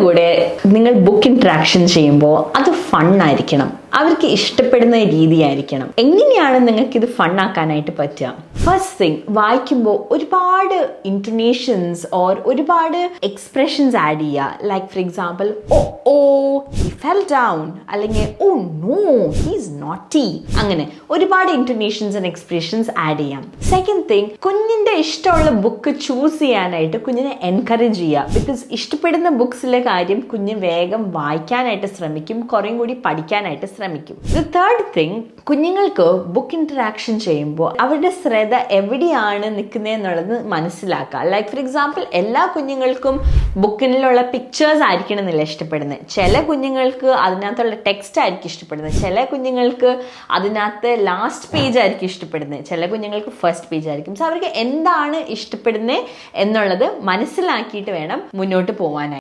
കൂടെ നിങ്ങൾ book interaction ചെയ്യുമ്പോൾ അത് ഫണ്ണായിരിക്കണം, അവർക്ക് ഇഷ്ടപ്പെടുന്ന രീതിയായിരിക്കണം. എങ്ങനെയാണ് നിങ്ങൾക്ക് ഇത് ഫണ്ണാക്കാനായിട്ട് പറ്റുക? ഫസ്റ്റ് തിങ്, വായിക്കുമ്പോൾ ഒരുപാട് ഇൻറ്റൊനേഷൻസ് ഓർ ഒരുപാട് എക്സ്പ്രഷൻസ് ആഡ് ചെയ്യുക. Like for example, oh he fell down, അല്ലെങ്കിൽ ഓ നോ ഹീസ് നോട്ടി, അങ്ങനെ ഒരുപാട് ഇൻറ്റൊനേഷൻസ് ആൻഡ് എക്സ്പ്രഷൻസ് ആഡ് ചെയ്യാം. സെക്കൻഡ് തിങ്, കുഞ്ഞിൻ്റെ ഇഷ്ടമുള്ള ബുക്ക് ചൂസ് ചെയ്യാനായിട്ട് കുഞ്ഞിനെ എൻകറേജ് ചെയ്യുക. ബിക്കോസ് ഇഷ്ടപ്പെടുന്ന ബുക്സിലെ കാര്യം കുഞ്ഞ് വേഗം വായിക്കാനായിട്ട് ശ്രമിക്കും, കുറേയും കൂടി പഠിക്കാനായിട്ട് ശ്രമിക്കും. ദ തേർഡ് തിങ്, കുഞ്ഞുങ്ങൾക്ക് ബുക്ക് ഇന്ററാക്ഷൻ ചെയ്യുമ്പോൾ അവരുടെ ശ്രദ്ധ എവിടെയാണ് നിൽക്കുന്നതെന്നുള്ളത് മനസ്സിലാക്കുക. ലൈക്ക് ഫോർ എക്സാമ്പിൾ, എല്ലാ കുഞ്ഞുങ്ങൾക്കും ബുക്കിലുള്ള പിക്ചേഴ്സ് ആയിരിക്കണം എന്നില്ല ഇഷ്ടപ്പെടുന്നത്. ചില കുഞ്ഞുങ്ങൾക്ക് അതിനകത്തുള്ള ടെക്സ്റ്റ് ആയിരിക്കും ഇഷ്ടപ്പെടുന്നത്, ചില കുഞ്ഞുങ്ങൾക്ക് അതിനകത്ത് ലാസ്റ്റ് പേജ് ആയിരിക്കും ഇഷ്ടപ്പെടുന്നത്, ചില കുഞ്ഞുങ്ങൾക്ക് ഫസ്റ്റ് പേജ് ആയിരിക്കും. സോ അവർക്ക് എന്താണ് ഇഷ്ടപ്പെടുന്നത് എന്നുള്ളത് മനസ്സിലാക്കിയിട്ട് വേണം മുന്നോട്ട് പോകാനായിട്ട്.